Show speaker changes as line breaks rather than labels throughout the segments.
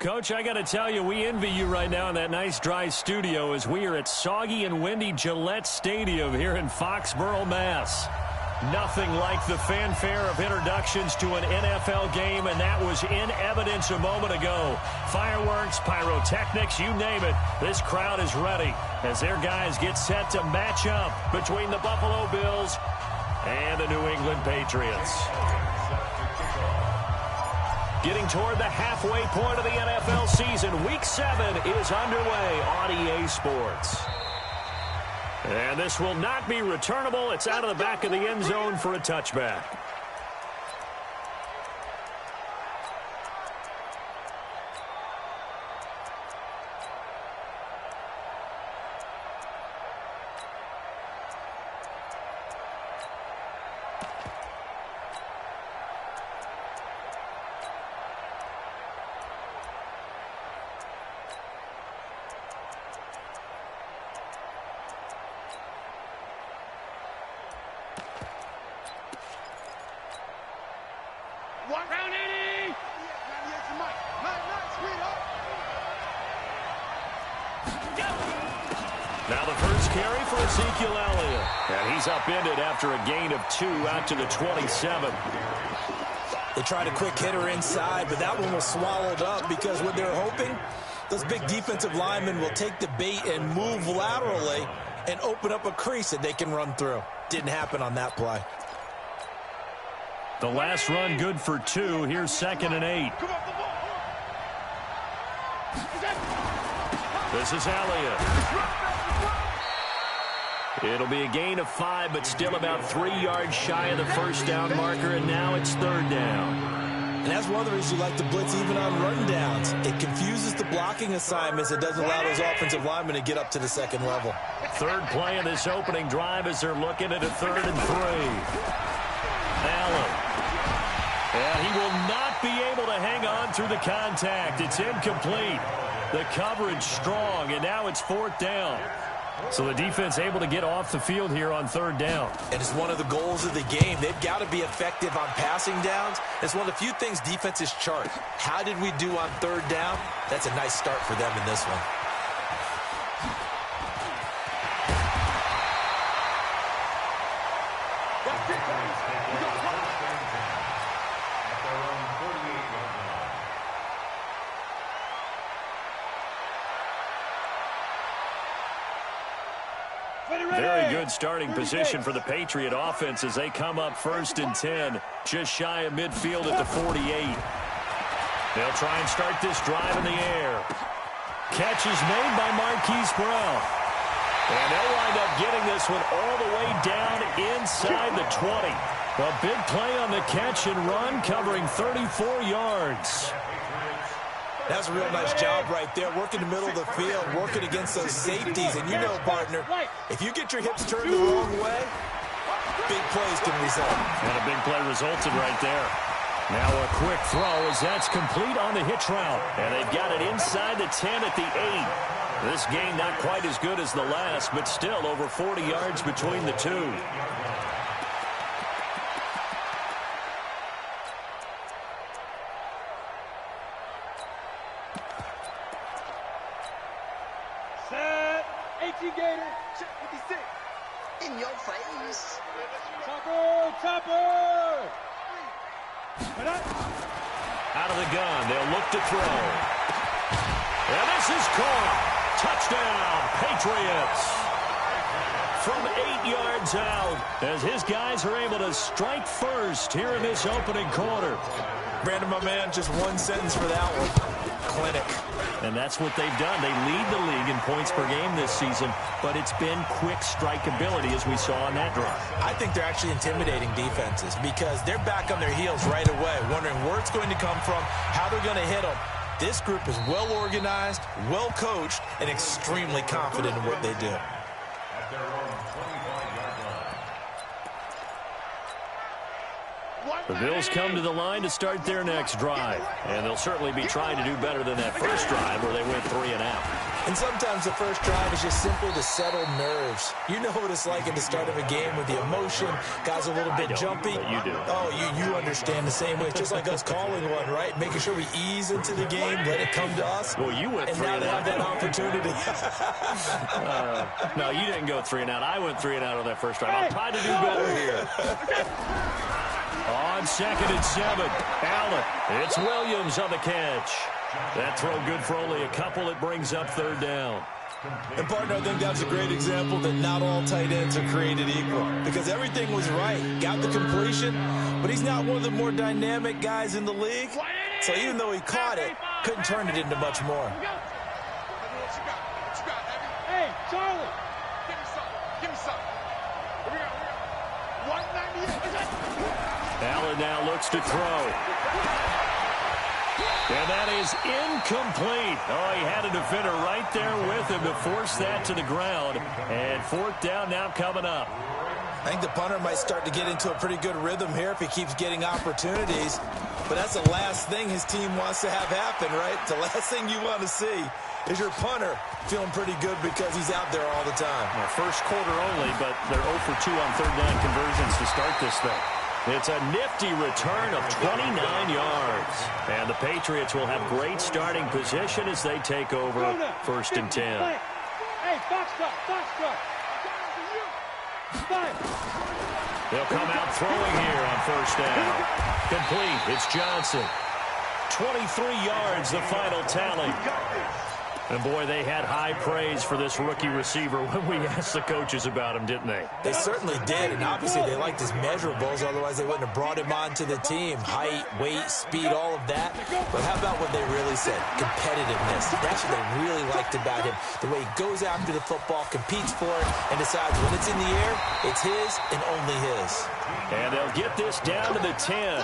Coach, I got to tell you, we envy you right now in that nice dry studio as we are at soggy and windy Gillette Stadium here in Foxborough, Mass. Nothing like the fanfare of introductions to an NFL game, and that was in evidence a moment ago. Fireworks, pyrotechnics, you name it. This crowd is ready as their guys get set to match up between the Buffalo Bills and the New England Patriots. Getting toward the halfway point of the NFL season, Week 7 is underway on EA Sports. And this will not be returnable. It's out of the back of the end zone for a touchback. Now the first carry for Ezekiel Elliott. And he's upended after a gain of 2 out to the 27.
They tried a quick hitter inside, but that one was swallowed up because what they're hoping, those big defensive linemen will take the bait and move laterally and open up a crease that they can run through. Didn't happen on that play.
The last run good for 2. Here's 2nd and 8. This is Elliott. It'll be a gain of 5, but still about 3 yards shy of the first down marker, and now it's 3rd down.
And that's one of the reasons you like to blitz even on run downs. It confuses the blocking assignments. It doesn't allow those offensive linemen to get up to the second level.
Third play of this opening drive as they're looking at a 3rd and 3. Allen. And he will not be able to hang on through the contact. It's incomplete. The coverage strong, and now it's 4th down. So the defense able to get off the field here on 3rd down.
And it's one of the goals of the game. They've got to be effective on passing downs. It's one of the few things defenses chart. How did we do on 3rd down? That's a nice start for them in this one.
Very good starting position for the Patriot offense as they come up 1st and 10, just shy of midfield at the 48. They'll try and start this drive in the air. Catch is made by Marquise Brown. And they'll wind up getting this one all the way down inside the 20. A big play on the catch and run, covering 34 yards.
That's a real nice job right there, working the middle of the field, working against those safeties. And you know, partner, if you get your hips turned the wrong way, big plays can result.
And a big play resulted right there. Now a quick throw as that's complete on the hitch route. And they've got it inside the 10 at the 8. This game not quite as good as the last, but still over 40 yards between the two.
In your face.
Topper!
Out of the gun, they'll look to throw. And this is caught. Touchdown, Patriots. From 8 yards out, as his guys are able to strike first here in this opening quarter.
Brandon, my man, just one sentence for that one. Clinic.
And that's what they've done. They lead the league in points per game this season, but it's been quick strikeability as we saw on that drive.
I think they're actually intimidating defenses because they're back on their heels right away, wondering where it's going to come from, how they're going to hit them. This group is well organized, well coached, and extremely confident in what they do.
The Bills come to the line to start their next drive, and they'll certainly be trying to do better than that first drive where they went 3 and out.
And sometimes the first drive is just simply to settle nerves. You know what it's like at the start of a game with the emotion, guys a little bit jumpy.
But you do.
Oh, you understand the same way. It's just like us calling one, right? Making sure we ease into the game, let it come to us.
Well, you went
and
3
now
and
they
out.
have that opportunity.
No, you didn't go 3 and out. I went 3 and out on that first drive. I'll try to do better here. On 2nd and 7, Allen. It's Williams on the catch. That throw good for only a couple. It brings up 3rd down.
And, partner, I think that's a great example that not all tight ends are created equal, because everything was right. Got the completion, but he's not one of the more dynamic guys in the league. So even though he caught it, couldn't turn it into much more.
Hey, Charlie. Give me some. Give me some. Here we go. 198.
Allen now looks to throw. And that is incomplete. Oh, he had a defender right there with him to force that to the ground. And 4th down now coming up.
I think the punter might start to get into a pretty good rhythm here if he keeps getting opportunities. But that's the last thing his team wants to have happen, right? The last thing you want to see is your punter feeling pretty good because he's out there all the time.
Well, first quarter only, but they're 0 for 2 on 3rd down conversions to start this thing. It's a nifty return of 29 yards. And the Patriots will have great starting position as they take over 1st and 10.
Hey, Foxtrot.
They'll come out throwing here on 1st down. Complete. It's Johnson. 23 yards, the final tally. And, boy, they had high praise for this rookie receiver when we asked the coaches about him, didn't they?
They certainly did, and obviously they liked his measurables, otherwise they wouldn't have brought him onto the team. Height, weight, speed, all of that. But how about what they really said? Competitiveness. That's what they really liked about him. The way he goes after the football, competes for it, and decides when it's in the air, it's his and only his.
And they'll get this down to the 10.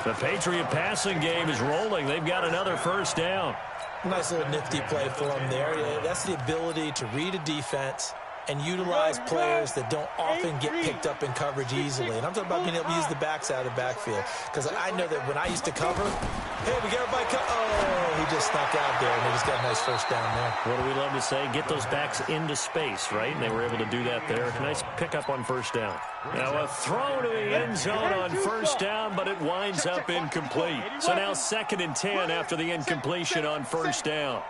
The Patriot passing game is rolling. They've got another 1st down.
Nice little nifty play for him there. Yeah, that's the ability to read a defense and utilize players that don't often get picked up in coverage easily. And I'm talking about being able to use the backs out of the backfield. Because I know that when I used to cover, hey, we got everybody oh, he just snuck out there, and they just got a nice 1st down there.
What do we love to say? Get those backs into space, right? And they were able to do that there. Nice pickup on 1st down. Now a throw to the end zone on 1st down, but it winds up incomplete. So now 2nd and 10 after the incompletion on 1st down.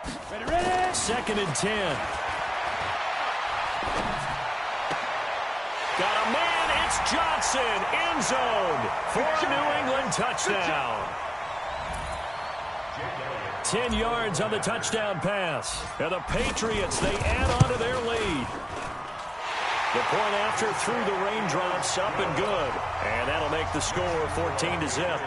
2nd and 10. Got a man, it's Johnson, end zone for a New England touchdown. 10 yards on the touchdown pass. And the Patriots, they add on to their lead. The point after through the raindrops, up and good. And that'll make the score 14-0.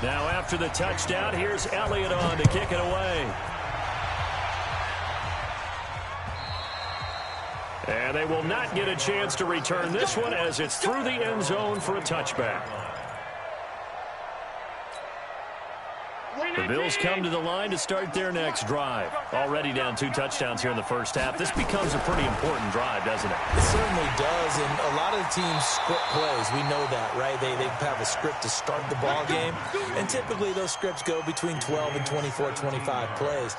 Now after the touchdown, here's Elliott on to kick it away. And they will not get a chance to return this one as it's through the end zone for a touchback. The Bills come to the line to start their next drive. Already down 2 touchdowns here in the first half. This becomes a pretty important drive, doesn't it?
It certainly does, and a lot of the teams script plays. We know that, right? They have a script to start the ball game, and typically those scripts go between 12 and 24, 25 plays.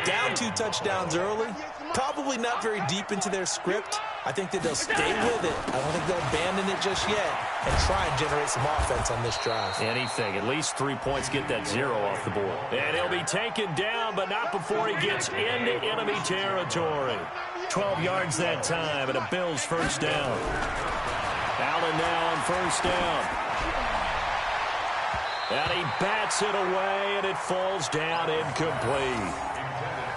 Down 2 touchdowns early, probably not very deep into their script. I think that they'll stay with it. I don't think they'll abandon it just yet and try and generate some offense on this drive.
Anything. At least 3 points, get that 0 off the board. And he'll be taken down, but not before he gets into enemy territory. 12 yards that time, and a Bills 1st down. Allen now on 1st down. And he bats it away, and it falls down incomplete.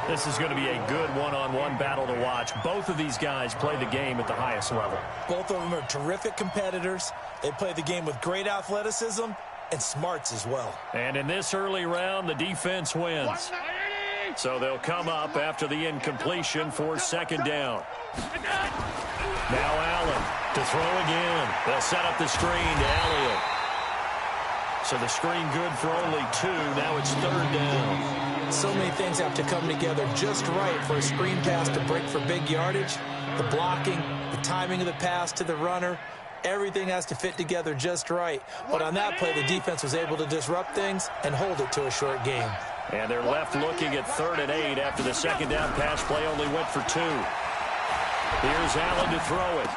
This is going to be a good one-on-one battle to watch. Both of these guys play the game at the highest level.
Both of them are terrific competitors. They play the game with great athleticism and smarts as well.
And in this early round, the defense wins. So they'll come up after the incompletion for 2nd down. Now Allen to throw again. They'll set up the screen to Elliott. So the screen good for only 2. Now it's 3rd down.
So many things have to come together just right for a screen pass to break for big yardage. The blocking, the timing of the pass to the runner, Everything has to fit together just right. But on that play, the defense was able to disrupt things and hold it to a short game.
And they're left looking at 3rd and 8 after the second down pass play only went for 2. Here's Allen to throw it.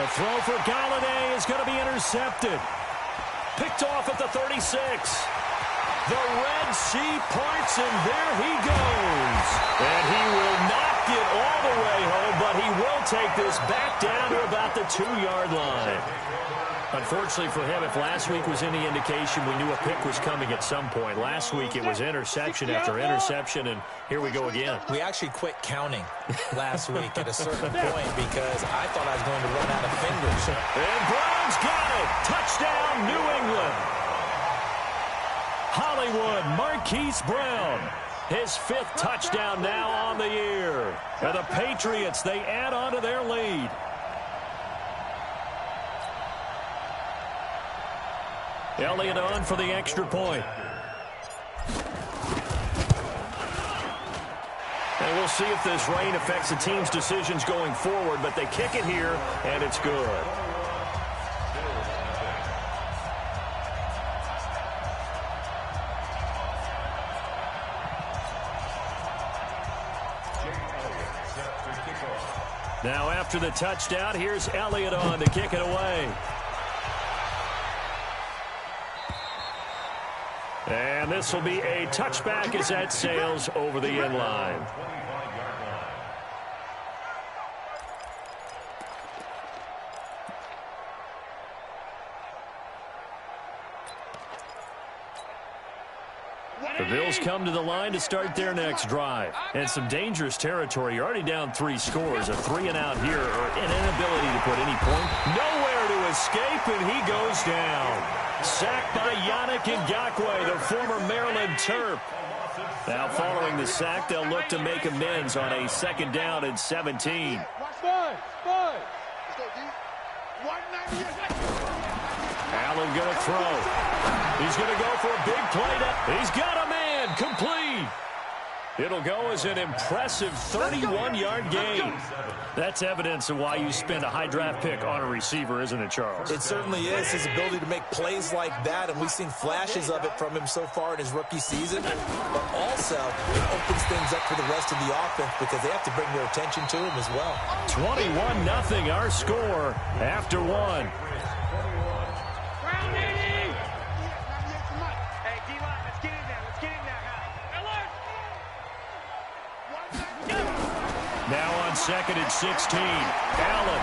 A throw for Galladay is going to be intercepted. Picked off at the 36. The Red Sea parts, and there he goes. And he will not get all the way home, but he will take this back down to about the 2-yard line. Unfortunately for him, if last week was any indication, we knew a pick was coming at some point. Last week it was interception after interception, and here we go again.
We actually quit counting last week at a certain point because I thought I was going to run out of fingers.
And Brown's got it. Touchdown, New England. Hollywood, Marquise Brown. His 5th touchdown now on the year. And the Patriots, they add on to their lead. Elliott on for the extra point. And we'll see if this rain affects the team's decisions going forward, but they kick it here, and it's good. Now after the touchdown, here's Elliott on to kick it away. And this will be a touchback as that sails over the end line. The Bills come to the line to start their next drive. And some dangerous territory. You're already down 3 scores. A 3-and-out here, or an inability to put any point. Nowhere to escape, and he goes down. Sacked by Yannick Ngakoue, the former Maryland Terp. Now following the sack, they'll look to make amends on a 2nd down and 17. Allen going to throw. He's going to go for a big play. He's got a man. Complete. It'll go as an impressive 31-yard gain. That's evidence of why you spend a high draft pick on a receiver, isn't it, Charles?
It certainly is. His ability to make plays like that, and we've seen flashes of it from him so far in his rookie season. But also, it opens things up for the rest of the offense because they have to bring their attention to him as well.
21-0 our score after 1. Now on 2nd and 16. Allen.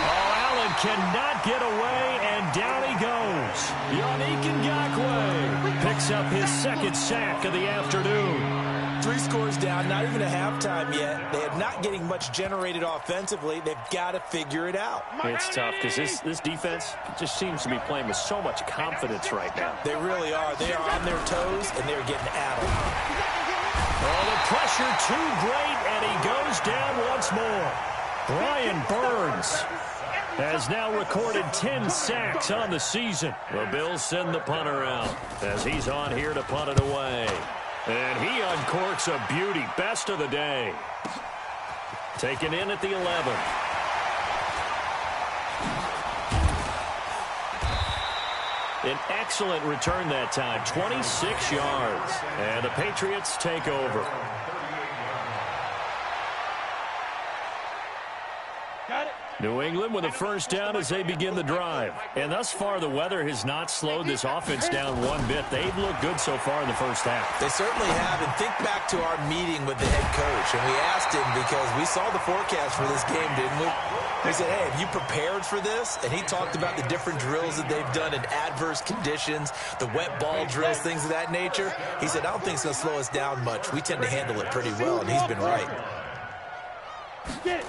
Oh, Allen cannot get away, and down he goes. Yannick Ngakoue picks up his 2nd sack of the afternoon.
3 scores down, not even a halftime yet. They are not getting much generated offensively. They've got to figure it out.
It's tough because this defense just seems to be playing with so much confidence right now.
They really are. They are on their toes, and they're getting at them.
Oh, the pressure too great, and he goes down once more. Brian Burns has now recorded 10 sacks on the season. The Bills send the punter out as he's on here to punt it away. And he uncorks a beauty. Best of the day. Taken in at the 11. An excellent return that time, 26 yards. And the Patriots take over.
Got it.
New England with a 1st down as they begin the drive. And thus far, the weather has not slowed this offense down one bit. They've looked good so far in the 1st half.
They certainly have. And think back to our meeting with the head coach. And we asked him because we saw the forecast for this game, didn't we? We said, hey, have you prepared for this? And he talked about the different drills that they've done in adverse conditions, the wet ball drills, things of that nature. He said, I don't think it's going to slow us down much. We tend to handle it pretty well, and he's been right.
Get it.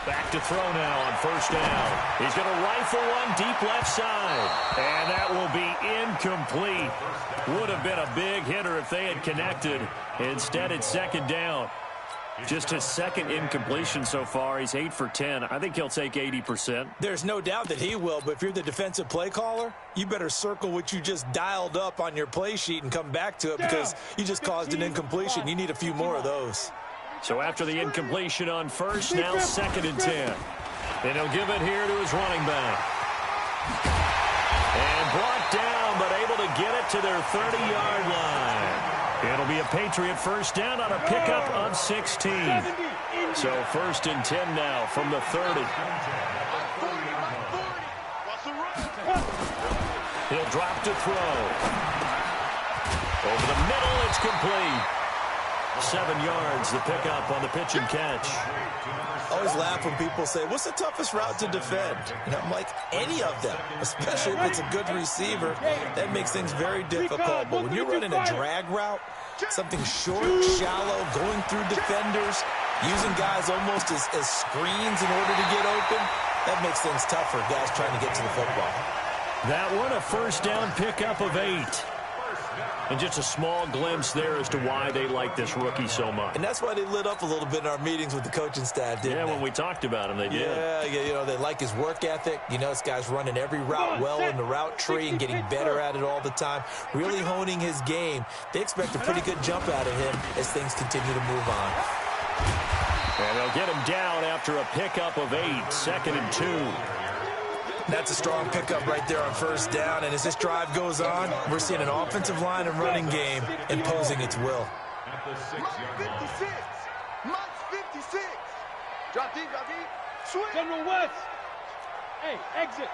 Back to throw now on 1st down. He's going to rifle one deep left side. And that will be incomplete. Would have been a big hitter if they had connected. Instead, it's 2nd down. Just his 2nd incompletion so far. He's 8 for 10. I think he'll take 80%.
There's no doubt that he will, but if you're the defensive play caller, you better circle what you just dialed up on your play sheet and come back to it because you just caused an incompletion. You need a few more of those.
So after the incompletion on 1st, now 2nd and 10. And he'll give it here to his running back. And brought down, but able to get it to their 30-yard line. It'll be a Patriot first down on a pickup of 16. So 1st and 10 now from the 30. He'll drop to throw. Over the middle, it's complete. 7 yards, the pickup on the pitch and catch.
I always laugh when people say, what's the toughest route to defend? And I'm like, any of them, especially if it's a good receiver. That makes things very difficult. But when you're running a drag route, something short, shallow, going through defenders, using guys almost as screens in order to get open, that makes things tough for guys trying to get to the football.
That one, a first down pickup of 8. And just a small glimpse there as to why they like this rookie so much.
And that's why they lit up a little bit in our meetings with the coaching staff, didn't they?
When we talked about him, they did.
Yeah, you know, they like his work ethic. You know, this guy's running every route well in the route tree and getting better at it all the time, really honing his game. They expect a pretty good jump out of him as things continue to move on.
And they'll get him down after a pickup of 8, 2nd and 2.
That's a strong pickup right there on first down. And as this drive goes on, we're seeing an offensive line and running game imposing its will.
Mike 56. Mike 56. Drop deep, swing.
General West. Hey, exit.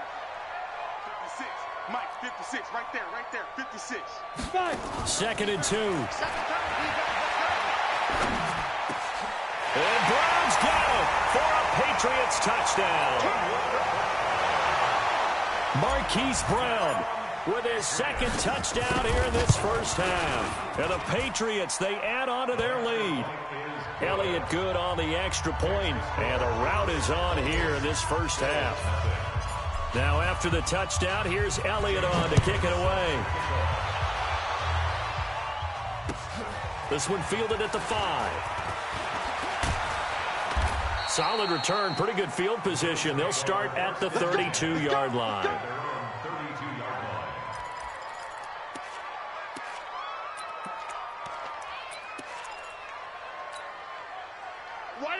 56. Mike 56. Right there, 56.
2nd and 2. And Brown's got it for a Patriots touchdown. Marquise Brown with his 2nd touchdown here in this first half. And the Patriots, they add on to their lead. Elliott good on the extra point, and the route is on here in this first half. Now after the touchdown, here's Elliott on to kick it away. This one fielded at the 5. Solid return, pretty good field position. They'll start at the 32-yard line.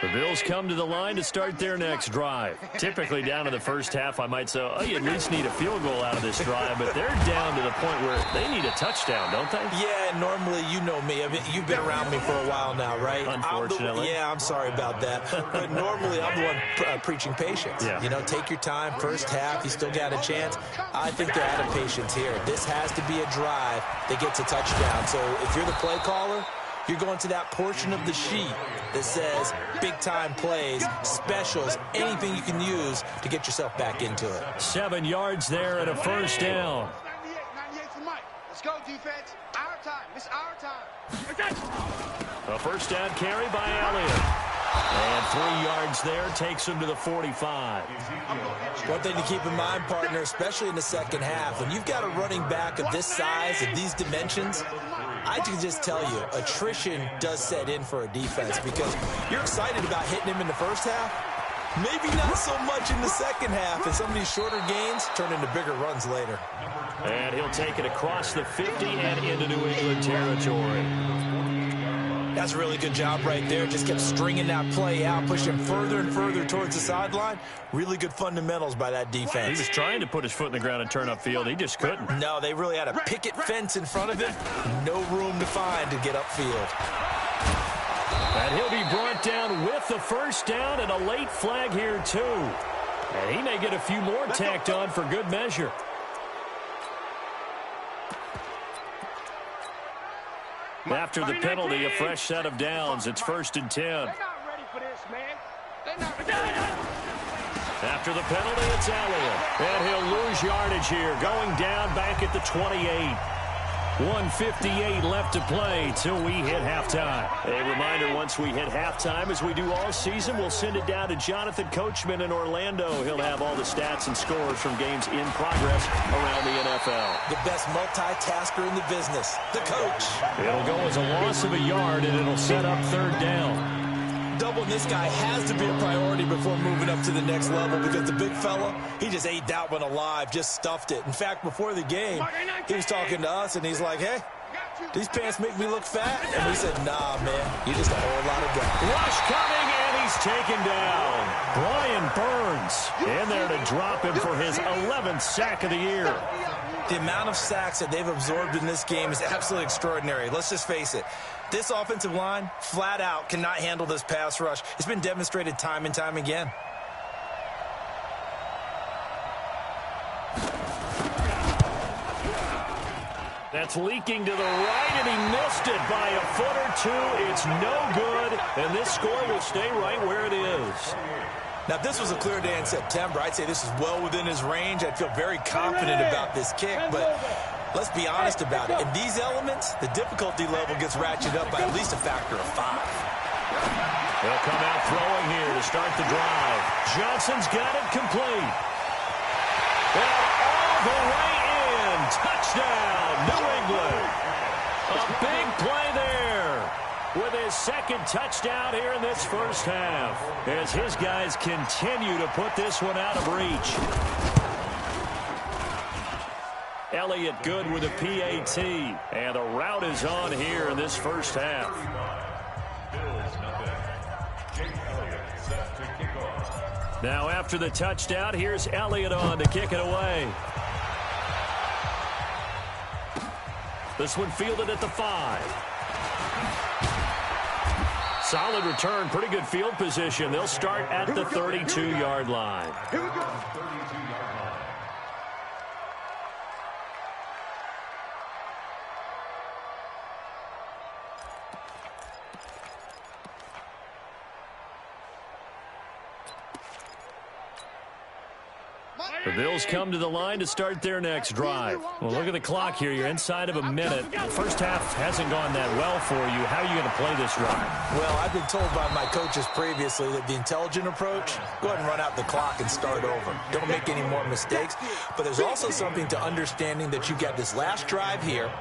The Bills come to the line to start their next drive. Typically down in the first half, I might say, oh, you at least need a field goal out of this drive, but they're down to the point where they need a touchdown, don't they?
Yeah, normally, you know me. I mean, you've been around me for a while now, right?
Unfortunately.
I'm sorry about that. But normally, I'm the one preaching patience.
Yeah.
You know, take your time. First half, you still got a chance. I think they're out of patience here. This has to be a drive that gets a touchdown. So if you're the play caller, you're going to that portion of the sheet that says big-time plays, specials, anything you can use to get yourself back into it.
7 yards there and a first down.
98 for Mike. Let's go, defense. Our time. It's our time.
A first down carry by Elliott. And 3 yards there takes him to the 45.
One thing to keep in mind, partner, especially in the second half, when you've got a running back of this size, of these dimensions, I can just tell you, attrition does set in for a defense because you're excited about hitting him in the first half. Maybe not so much in the second half, and some of these shorter gains turn into bigger runs later.
And he'll take it across the 50 and into New England territory.
That's a really good job right there. Just kept stringing that play out, pushing him further and further towards the sideline. Really good fundamentals by that defense.
He was trying to put his foot in the ground and turn upfield. He just couldn't.
No, they really had a picket fence in front of him. No room to find to get upfield.
And he'll be brought down with the first down and a late flag here, too. And he may get a few more tacked on for good measure. After the penalty, a fresh set of downs. It's 1st and 10.
They're not ready for this, man. They're not ready.
After the penalty, it's Elliott. And he'll lose yardage here, going down back at the 28. 1:58 left to play till we hit halftime. A reminder, once we hit halftime, as we do all season, we'll send it down to Jonathan Coachman in Orlando. He'll have all the stats and scores from games in progress around the NFL.
The best multitasker in the business, the coach.
It'll go as a loss of a yard, and it'll set up 3rd down.
Doubling this guy has to be a priority before moving up to the next level because the big fella, he just ate that one alive, just stuffed it. In fact, before the game, he was talking to us, and he's like, hey, these pants make me look fat? And we said, nah, man, you're just a whole lot of guy.
Rush coming, and he's taken down. Brian Burns Ellis in there to drop him for his 11th sack of the year.
The amount of sacks that they've absorbed in this game is absolutely extraordinary. Let's just face it. This offensive line, flat out, cannot handle this pass rush. It's been demonstrated time and time again.
That's leaking to the right, and he missed it by a foot or two. It's no good, and this score will stay right where it is.
Now, if this was a clear day in September, I'd say this is well within his range. I'd feel very confident about this kick, but let's be honest about it. In these elements, the difficulty level gets ratcheted up by at least a factor of 5.
They'll come out throwing here to start the drive. Johnson's got it complete. And all the way in. Touchdown, New England. A big play there with his second touchdown here in this first half, as his guys continue to put this one out of reach. Elliott good with a PAT, and the route is on here in this first half. Now after the touchdown, here's Elliott on to kick it away. This one fielded at the 5. Solid return, pretty good field position. They'll start at the 32-yard line.
Here we go.
The Bills come to the line to start their next drive. Well, look at the clock here. You're inside of a minute. The first half hasn't gone that well for you. How are you going to play this drive?
Well, I've been told by my coaches previously that the intelligent approach, go ahead and run out the clock and start over. Don't make any more mistakes. But there's also something to understanding that you got this last drive here.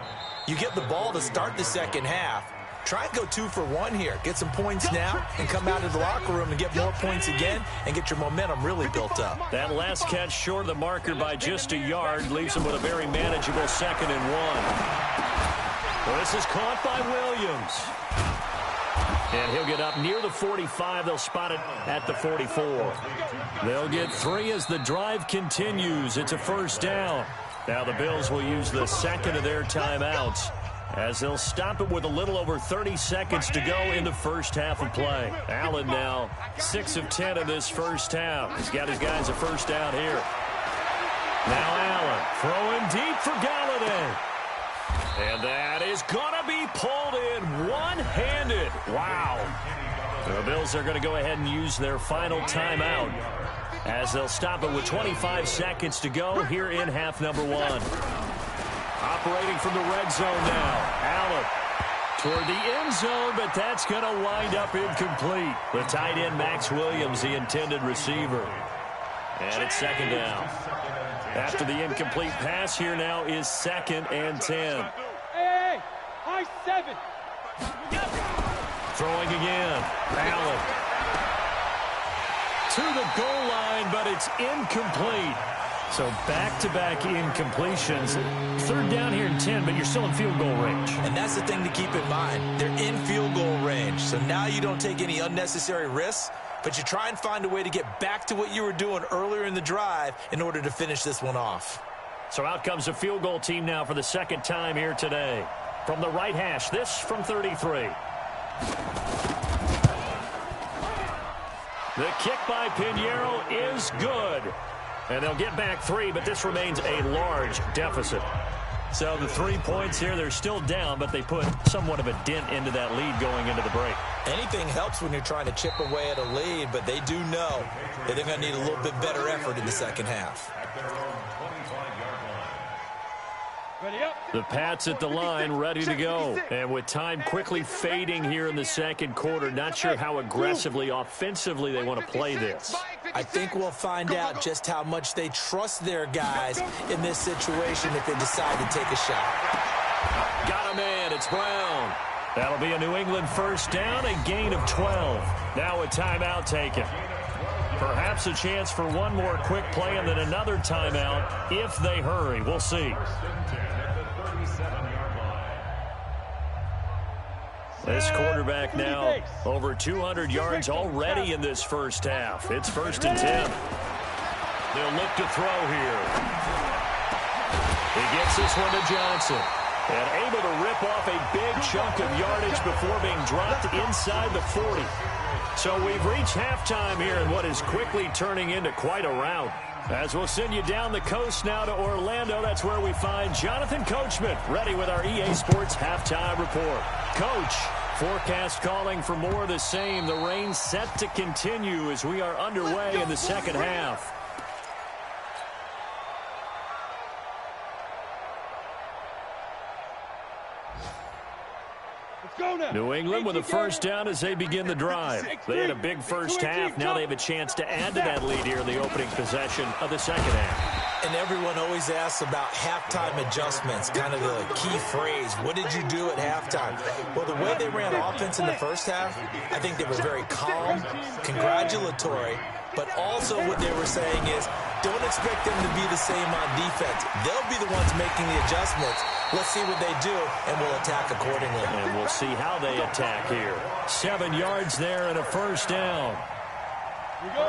You get the ball to start the second half. Try and go 2 for 1 here. Get some points now and come out of the locker room and get more points again and get your momentum really built up.
That last catch short of the marker by just a yard leaves him with a very manageable 2nd and 1. Well, this is caught by Williams. And he'll get up near the 45. They'll spot it at the 44. They'll get 3 as the drive continues. It's a first down. Now the Bills will use the second of their timeouts, as they'll stop it with a little over 30 seconds to go in the first half of play. Allen now 6 of 10 in this first half. He's got his guys a first down here. Now Allen throwing deep for Galladay. And that is going to be pulled in one-handed. Wow. The Bills are going to go ahead and use their final timeout, as they'll stop it with 25 seconds to go here in half number 1. Operating from the red zone now. Allen toward the end zone, but that's going to wind up incomplete. The tight end, Max Williams, the intended receiver. And it's 2nd down. After the incomplete pass, here now is 2nd and 10.
Hey, high 7.
Throwing again. Allen to the goal line, but it's incomplete. So back-to-back incompletions. 3rd down here and 10, but you're still in field goal range.
And that's the thing to keep in mind. They're in field goal range. So now you don't take any unnecessary risks, but you try and find a way to get back to what you were doing earlier in the drive in order to finish this one off.
So out comes the field goal team now for the 2nd time here today. From the right hash, this from 33. The kick by Pinheiro is good. And they'll get back 3, but this remains a large deficit. So the 3 points here, they're still down, but they put somewhat of a dent into that lead going into the break.
Anything helps when you're trying to chip away at a lead, but they do know that they're going to need a little bit better effort in the second half.
The Pats at the line, ready to go. And with time quickly fading here in the second quarter, not sure how aggressively, offensively they want to play this.
I think we'll find out just how much they trust their guys in this situation if they decide to take a shot.
Got a man, it's Brown. That'll be a New England first down, a gain of 12. Now a timeout taken. Perhaps a chance for one more quick play and then another timeout if they hurry. We'll see. This quarterback now over 200 yards already in this first half. It's 1st and 10. They'll look to throw here. He gets this one to Johnson. And able to rip off a big chunk of yardage before being dropped inside the 40. So we've reached halftime here in what is quickly turning into quite a rout. As we'll send you down the coast now to Orlando, that's where we find Jonathan Coachman, ready with our EA Sports Halftime Report. Coach, forecast calling for more of the same. The rain set to continue as we are underway in the second half. New England with a first down as they begin the drive. They had a big first half. Now they have a chance to add to that lead here in the opening possession of the second half.
And everyone always asks about halftime adjustments, kind of the key phrase. What did you do at halftime? Well, the way they ran offense in the first half, I think they were very calm, congratulatory, but also what they were saying is, don't expect them to be the same on defense. They'll be the ones making the adjustments. Let's see what they do, and we'll attack accordingly.
And we'll see how they attack here. 7 yards there and a first down.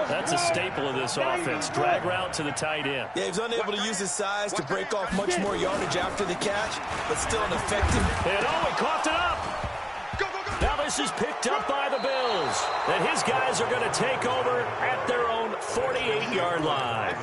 That's a staple of this offense. Drag route to the tight end.
Yeah, he's unable to use his size to break off much more yardage after the catch, but still an effective.
And he coughed it up. Now this is picked up by the Bills. And his guys are going to take over at their own 48-yard line.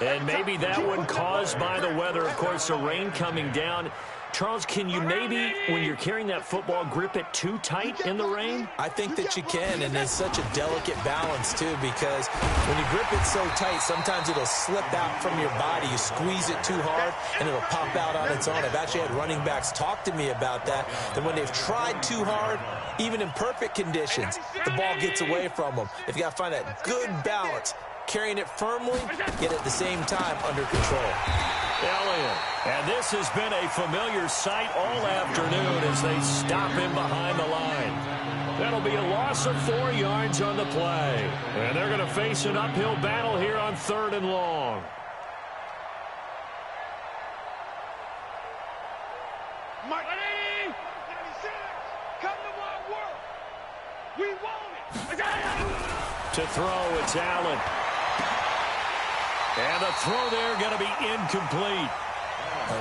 And maybe that one caused by the weather. Of course, the rain coming down. Charles, can you maybe, when you're carrying that football, grip it too tight in the rain?
I think that you can, and it's such a delicate balance, too, because when you grip it so tight, sometimes it'll slip out from your body. You squeeze it too hard, and it'll pop out on its own. I've actually had running backs talk to me about that when they've tried too hard, even in perfect conditions, the ball gets away from them. They've got to find that good balance, carrying it firmly, yet at the same time under control.
Elliott. And this has been a familiar sight all afternoon as they stop him behind the line. That'll be a loss of 4 yards on the play. And they're going to face an uphill battle here on 3rd and long.
Mike, come to my work. We want it.
To throw, it's Allen. And the throw there going to be incomplete.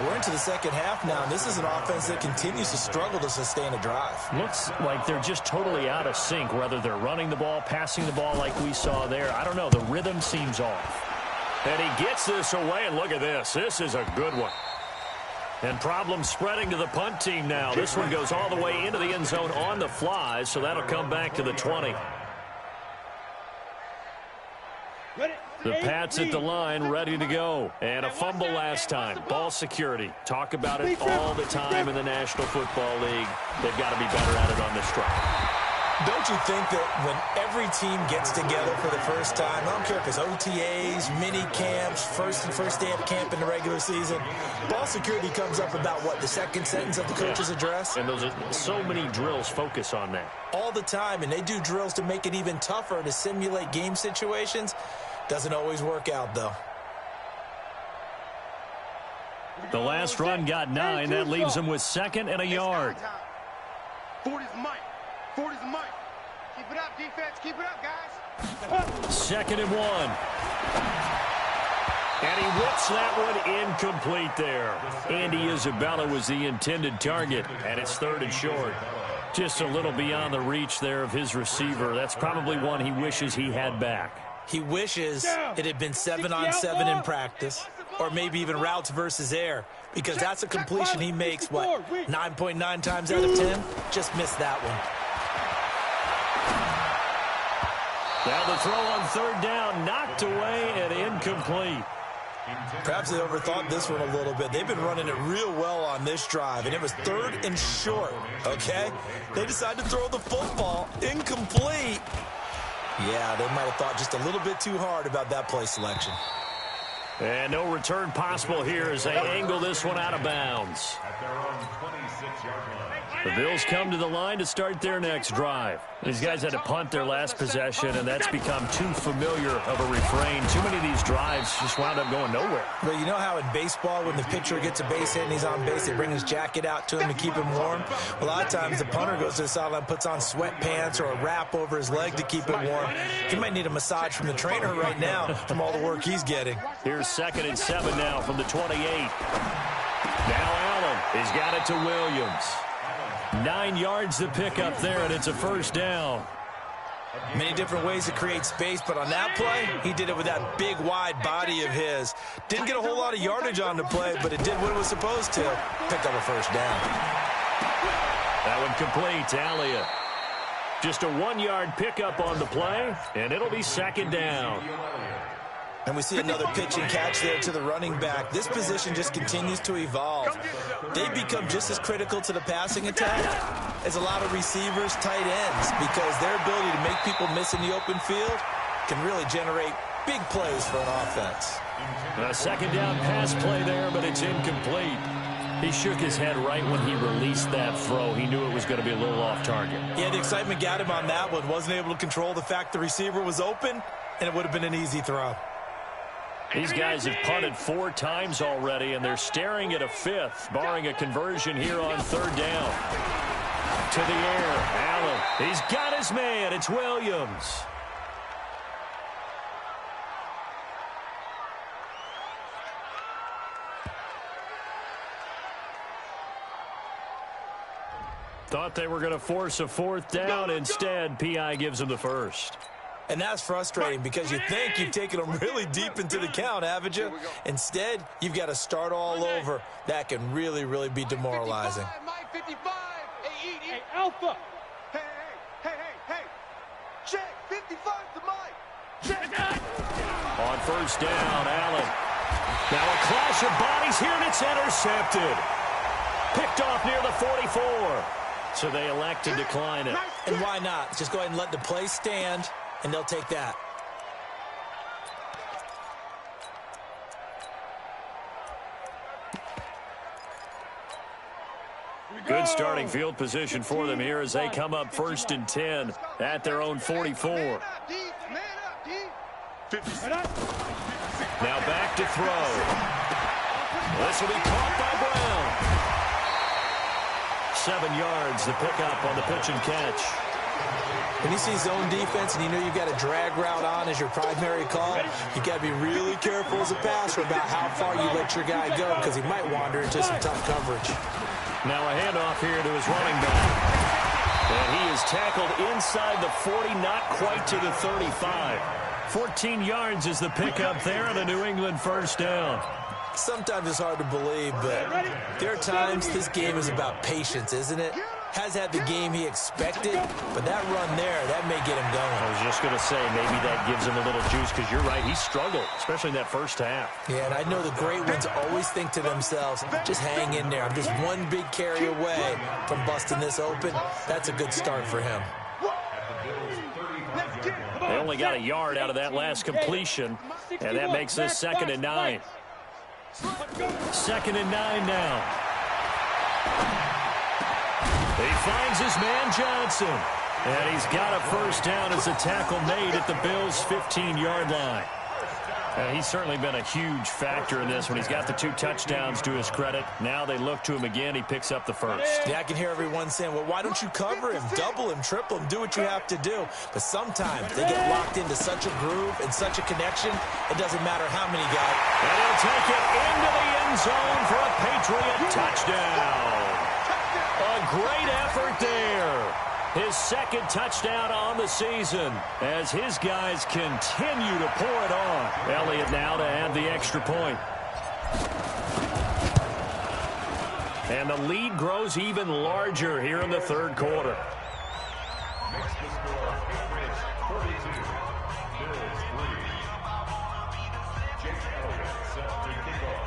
We're into the second half now, and this is an offense that continues to struggle to sustain a drive.
Looks like they're just totally out of sync, whether they're running the ball, passing the ball like we saw there. I don't know. The rhythm seems off. And he gets this away, and look at this. This is a good one. And problems spreading to the punt team now. This one goes all the way into the end zone on the fly, so that'll come back to the 20. The Pats at the line, ready to go. And a fumble last time. Ball security. Talk about it all the time in the National Football League. They've got to be better at it on this drive.
Don't you think that when every team gets together for the first time, I don't care if it's OTAs, mini camps, first day of camp in the regular season, ball security comes up about, what, the second sentence of the coach's address?
And those are so many drills focus on that.
All the time, and they do drills to make it even tougher to simulate game situations. Doesn't always work out, though.
The last run got 9. That leaves them with 2nd and a yard.
40's Mike. 40's Mike. Keep it up, defense. Keep it up, guys.
2nd and 1. And he whips that one incomplete there. Andy Isabella was the intended target, and it's 3rd and short. Just a little beyond the reach there of his receiver. That's probably one he wishes he had back.
He wishes it had been 7-on-7 in practice, or maybe even routes versus air, because that's a completion he makes, what, 9.9 times out of 10? Just missed that one.
Now the throw on 3rd down, knocked away and incomplete.
Perhaps they overthought this one a little bit. They've been running it real well on this drive, and it was 3rd and short, okay? They decided to throw the football, incomplete. Yeah, they might have thought just a little bit too hard about that play selection.
And no return possible here as they angle this one out of bounds.
At their own 26-yard line.
The Bills come to the line to start their next drive. These guys had to punt their last possession, and that's become too familiar of a refrain. Too many of these drives just wound up going nowhere.
But you know how in baseball, when the pitcher gets a base hit and he's on base, they bring his jacket out to him to keep him warm? A lot of times the punter goes to the sideline, puts on sweatpants or a wrap over his leg to keep it warm. He might need a massage from the trainer right now from all the work he's getting.
Here's 2nd and 7 now from the 28. Now Allen has got it to Williams. 9 yards to pick up there, and it's a first down.
Many different ways to create space, but on that play, he did it with that big, wide body of his. Didn't get a whole lot of yardage on the play, but it did what it was supposed to. Picked up a first down.
That one complete to Elliott. Just a 1-yard pickup on the play, and it'll be 2nd down.
And we see another pitch and catch there to the running back. This position just continues to evolve. They become just as critical to the passing attack as a lot of receivers, tight ends, because their ability to make people miss in the open field can really generate big plays for an offense.
A 2nd down pass play there, but it's incomplete. He shook his head right when he released that throw. He knew it was going to be a little off target.
Yeah, the excitement got him on that one. Wasn't able to control the fact the receiver was open, and it would have been an easy throw.
These guys have punted 4 times already, and they're staring at a 5th, barring a conversion here on 3rd down. To the air, Allen. He's got his man. It's Williams. Thought they were going to force a 4th down. Instead, P.I. gives him the first.
And that's frustrating because you think you've taken them really deep into the count, haven't you? Instead, you've got to start all over. That can really, really be demoralizing.
Mike 55.
Hey, Alpha.
Hey. Check. 55 to Mike. Check.
On 1st down, Allen. Now a clash of bodies here, and it's intercepted. Picked off near the 44. So they elect to decline it.
And why not? Just go ahead and let the play stand, and they'll take that.
Good starting field position for them here as they come up 1st and 10 at their own 44.
Man up, D.
Now back to throw. This will be caught by Brown. 7 yards, the pickup on the pitch and catch.
When you see zone defense and you know you've got a drag route on as your primary call, you've got to be really careful as a passer about how far you let your guy go because he might wander into some tough coverage.
Now a handoff here to his running back. And he is tackled inside the 40, not quite to the 35. 14 yards is the pickup there on a New England 1st down.
Sometimes it's hard to believe, but there are times this game is about patience, isn't it? Has had the game he expected, but that run there, that may get him going.
I was just going to say, maybe that gives him a little juice, because you're right, he struggled, especially in that first half.
Yeah, and I know the great ones always think to themselves, just hang in there. I'm just one big carry away from busting this open. That's a good start for him.
They only got a yard out of that last completion, and that makes this 2nd and 9. 2nd and 9 now. He finds his man Johnson, and he's got a first down as a tackle made at the Bills' 15-yard line. He's certainly been a huge factor in this when he's got the 2 touchdowns to his credit. Now they look to him again. He picks up the first.
Yeah, I can hear everyone saying, well, why don't you cover him, double him, triple him, do what you have to do. But sometimes they get locked into such a groove and such a connection, it doesn't matter how many guys.
And he'll take it into the end zone for a Patriot touchdown. A great effort there. His 2nd touchdown on the season as his guys continue to pour it on. Elliott now to add the extra point. And the lead grows even larger here in the 3rd quarter.
Makes the score Patriots 42, Bills 3. Jake Elliott set to kick off.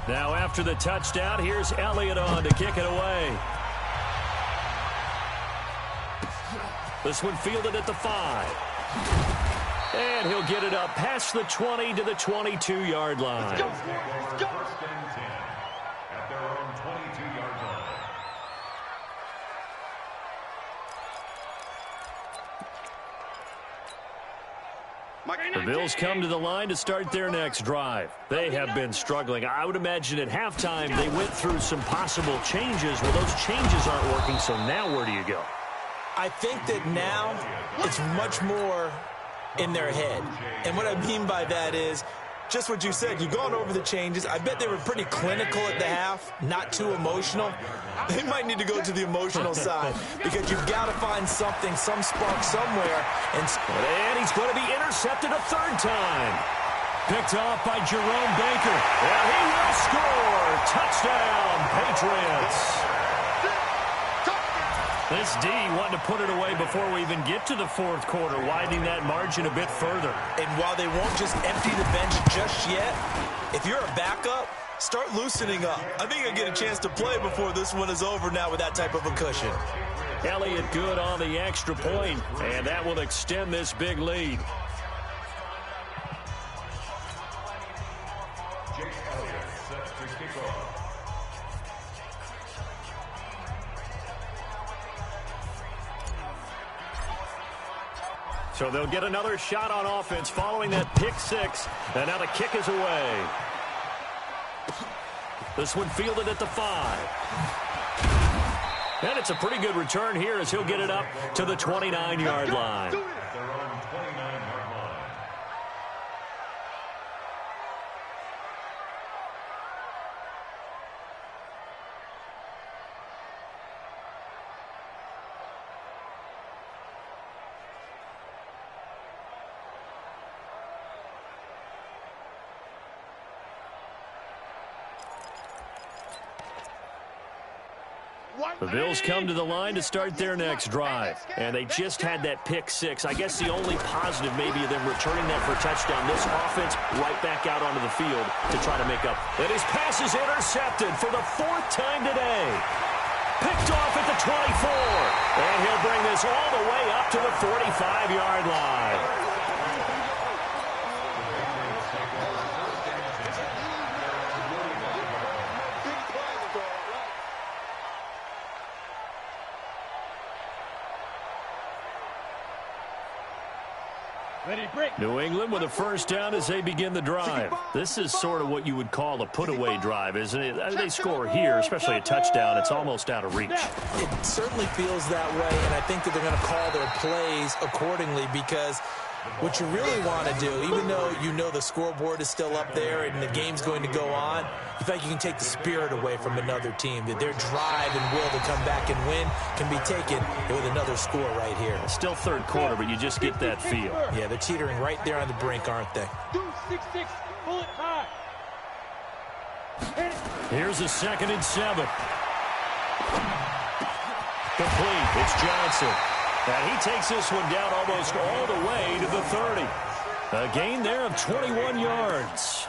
Now after the touchdown, here's Elliott on to kick it away. This one fielded at the 5. And he'll get it up past the 20 to the 22-yard line.
Let's go. First and 10 at their own 22-yard line.
The Bills come to the line to start their next drive. They have been struggling. I would imagine at halftime they went through some possible changes. Well, those changes aren't working, so now where do you go?
I think that now it's much more in their head. And what I mean by that is just what you said. You've gone over the changes. I bet they were pretty clinical at the half, not too emotional. They might need to go to the emotional side because you've got to find something, some spark somewhere. And
he's going to be intercepted a third time. Picked off by Jerome Baker. And he will score. Touchdown, Patriots. This D wanted to put it away before we even get to the fourth quarter, widening that margin a bit further.
And while they won't just empty the bench just yet, if you're a backup, start loosening up. I think you'll get a chance to play before this one is over now with that type of a cushion.
Elliott good on the extra point, and that will extend this big lead.
Jake Elliott set to kick off.
So they'll get another shot on offense following that pick 6. And now the kick is away. This one fielded at the 5. And it's a pretty good return here as he'll get it up to the 29-yard line.
At their own 29-yard line.
The Bills come to the line to start their next drive. And they just had that pick 6. I guess the only positive maybe of them returning that for a touchdown. This offense right back out onto the field to try to make up. And his pass is intercepted for the 4th time today. Picked off at the 24. And he'll bring this all the way up to the 45-yard line. New England with a first down as they begin the drive. This is sort of what you would call a put-away drive, isn't it? As they score here, especially a touchdown, it's almost out of reach.
It certainly feels that way, and I think that they're going to call their plays accordingly because what you really want to do, even though you know the scoreboard is still up there and the game's going to go on, you think you can take the spirit away from another team, that their drive and will to come back and win can be taken with another score right here.
Still third quarter, but you just get that feel.
Yeah, they're teetering right there on the brink, aren't they?
6-6, pull it high.
Here's a 2nd and 7. Complete. It's Johnson. And he takes this one down almost all the way to the 30. A gain there of 21 yards.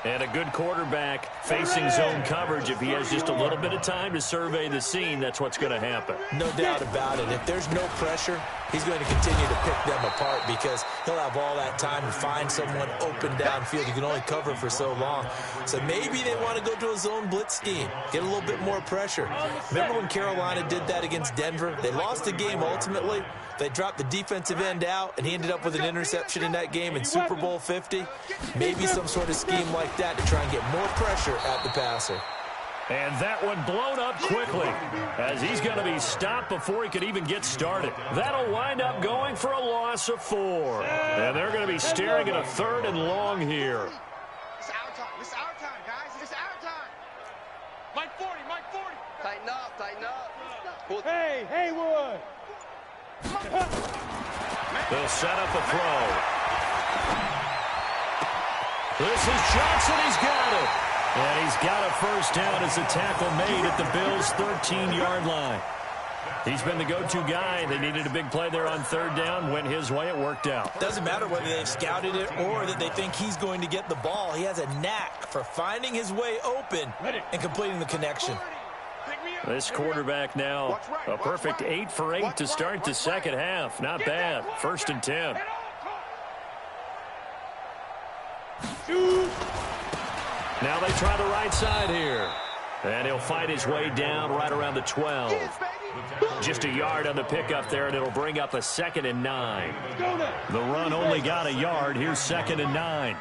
And a good quarterback facing zone coverage. If he has just a little bit of time to survey the scene, that's what's going to happen.
No doubt about it. If there's no pressure, he's going to continue to pick them apart because he'll have all that time to find someone open downfield. You can only cover for so long. So maybe they want to go to a zone blitz scheme, get a little bit more pressure. Remember when Carolina did that against Denver? They lost the game ultimately. They dropped the defensive end out, and he ended up with an interception in that game in Super Bowl 50. Maybe some sort of scheme like that to try and get more pressure at the passer.
And that one blown up quickly as he's going to be stopped before he could even get started. That'll wind up going for a loss of 4. And they're going to be staring at a 3rd and long here.
It's our time. It's our time, guys. It's our time.
Mike 40, Mike 40.
Tighten up, tighten up.
Hey, Haywood.
They'll set up a throw. This is Johnson. He's got it. And he's got a first down as a tackle made at the Bills' 13-yard line. He's been the go-to guy. They needed a big play there on 3rd down. Went his way. It worked out.
Doesn't matter whether they've scouted it or that they think he's going to get the ball. He has a knack for finding his way open and completing the connection.
This quarterback now a perfect 8 for 8 to start the second half. Not bad. 1st and 10. Now they try the right side here. And he'll fight his way down right around the 12. Just a yard on the pickup there, and it'll bring up a 2nd and 9. The run only got a yard. Here's 2nd and 9.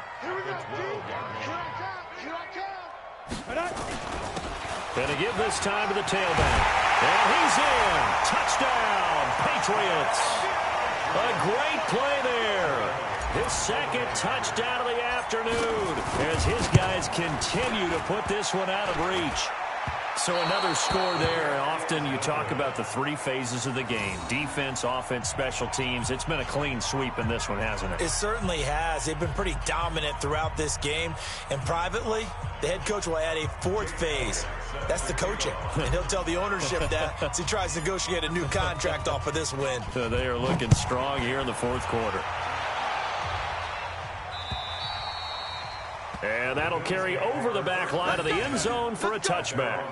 Going to give this time to the tailback. And he's in. Touchdown, Patriots. A great play there. His 2nd touchdown of the afternoon as his guys continue to put this one out of reach. So another score there. Often you talk about the 3 phases of the game. Defense, offense, special teams. It's been a clean sweep in this one, hasn't it?
It certainly has. They've been pretty dominant throughout this game. And privately, the head coach will add a 4th phase. That's the coaching. And he'll tell the ownership that as he tries to negotiate a new contract off of this win.
So they are looking strong here in the 4th quarter. And that'll carry over the back line of the end zone for a touchback.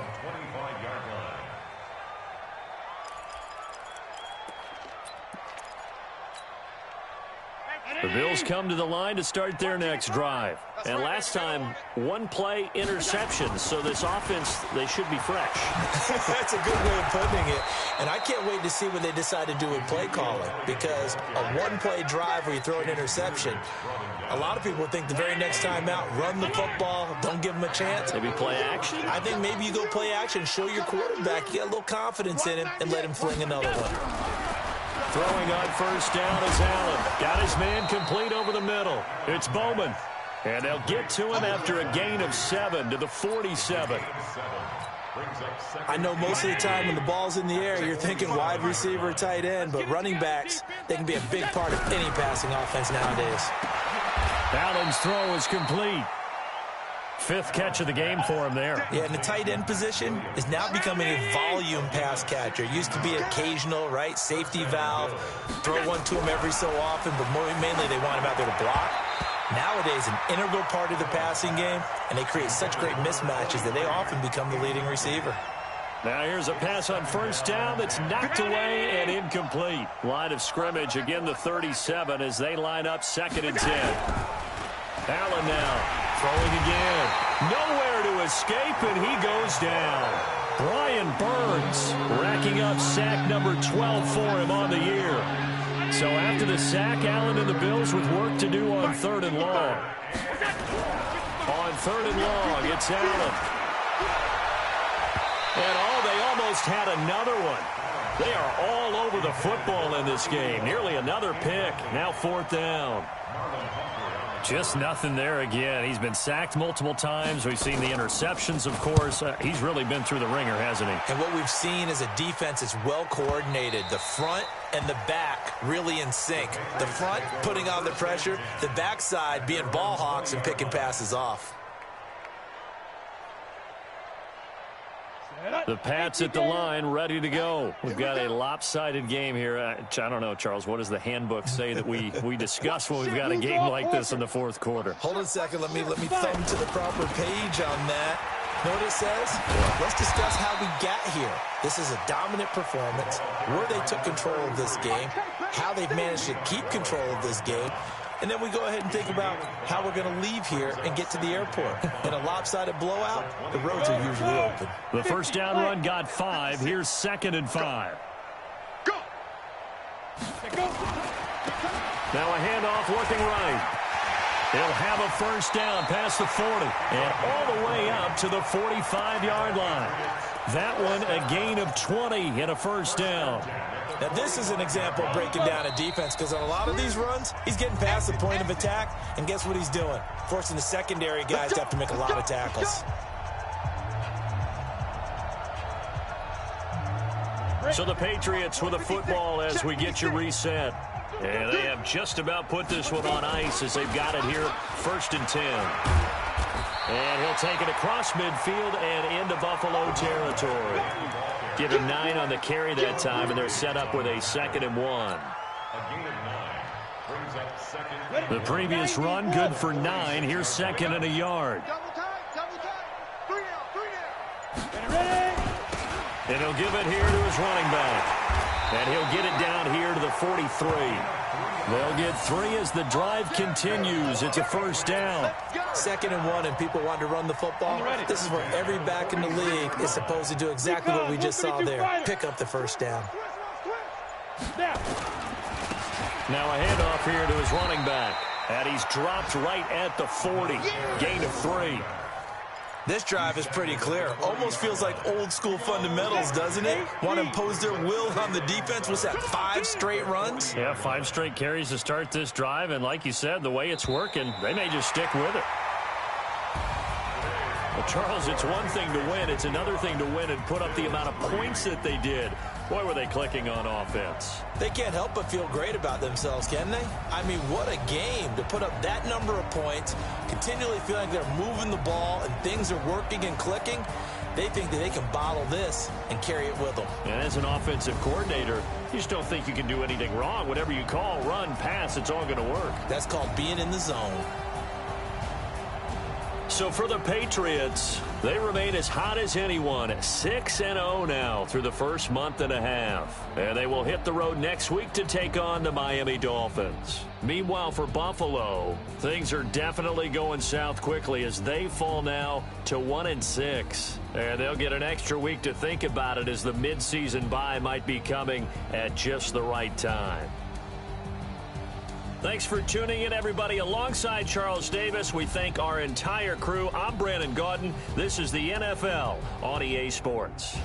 The Bills come to the line to start their next drive. And last time, 1-play interception. So this offense, they should be fresh.
That's a good way of putting it. And I can't wait to see what they decide to do with play calling. Because a 1-play drive where you throw an interception, a lot of people think the very next time out, run the football, don't give them a chance.
Maybe play action?
I think maybe you go play action, show your quarterback, you get a little confidence in him, and let him fling another one.
Throwing on 1st down is Allen. Got his man complete over the middle. It's Bowman. And they'll get to him after a gain of 7 to the 47.
I know most of the time when the ball's in the air, you're thinking wide receiver, tight end, but running backs, they can be a big part of any passing offense nowadays.
Allen's throw is complete. 5th catch of the game for him there.
Yeah, and the tight end position is now becoming a volume pass catcher. It used to be occasional, right? Safety valve. Throw one to him every so often, but mainly they want him out there to block. Nowadays, an integral part of the passing game, and they create such great mismatches that they often become the leading receiver.
Now here's a pass on 1st down that's knocked away and incomplete. Line of scrimmage, again the 37 as they line up 2nd and 10. Allen now. Throwing again. Nowhere to escape, and he goes down. Brian Burns racking up sack number 12 for him on the year. So after the sack, Allen and the Bills with work to do on 3rd and long. On 3rd and long, it's Allen. And they almost had another one. They are all over the football in this game. Nearly another pick. Now 4th down. Just nothing there again. He's been sacked multiple times. We've seen the interceptions, of course. He's really been through the ringer, hasn't he?
And what we've seen is a defense that's well coordinated. The front and the back really in sync. The front putting on the pressure. The backside being ball hawks and picking passes off.
The Pats at the line, ready to go. We've got a lopsided game here. I don't know, Charles, what does the handbook say that we discuss when we've got a game like this in the 4th quarter?
Hold on a second. Let me thumb to the proper page on that. Know what it says? Let's discuss how we got here. This is a dominant performance, where they took control of this game, how they've managed to keep control of this game, and then we go ahead and think about how we're going to leave here and get to the airport. In a lopsided blowout, the roads are usually open.
The 1st down run got 5. Here's 2nd and 5.
Go!
Now a handoff looking right. He'll have a 1st down past the 40 and all the way up to the 45-yard line. That one a gain of 20 and a 1st down.
Now, this is an example of breaking down a defense because on a lot of these runs, he's getting past the point of attack, and guess what he's doing? Forcing the secondary guys to have to make a lot of tackles.
So the Patriots with a football as we get you reset. And they have just about put this one on ice as they've got it here, 1st and 10. And he'll take it across midfield and into Buffalo territory. Give him 9 on the carry that time, and they're set up with a 2nd and 1. The previous run, good for 9. Here's 2nd and a yard.
Double time, 3 down.
And he'll give it here to his running back. And he'll get it down here to the 43. They'll get 3 as the drive continues. It's a first down.
2nd and 1, and people want to run the football. This is where every back in the league is supposed to do exactly what we just saw there. Pick up the first down.
Now a handoff here to his running back. And he's dropped right at the 40. Gain of 3.
This drive is pretty clear. Almost feels like old school fundamentals, doesn't it? Want to impose their will on the defense. What's that, 5 straight runs?
Yeah, 5 straight carries to start this drive. And like you said, the way it's working, they may just stick with it. Well, Charles, it's one thing to win. It's another thing to win and put up the amount of points that they did. Boy, were they clicking on offense.
They can't help but feel great about themselves, can they? I mean, what a game to put up that number of points, continually feeling like they're moving the ball and things are working and clicking. They think that they can bottle this and carry it with them.
And as an offensive coordinator, you just don't think you can do anything wrong. Whatever you call, run, pass, it's all going to work.
That's called being in the zone.
So for the Patriots, they remain as hot as anyone, 6-0 now through the first month and a half. And they will hit the road next week to take on the Miami Dolphins. Meanwhile, for Buffalo, things are definitely going south quickly as they fall now to 1-6. And they'll get an extra week to think about it as the midseason bye might be coming at just the right time. Thanks for tuning in, everybody. Alongside Charles Davis, we thank our entire crew. I'm Brandon Gaudin. This is the NFL on EA Sports.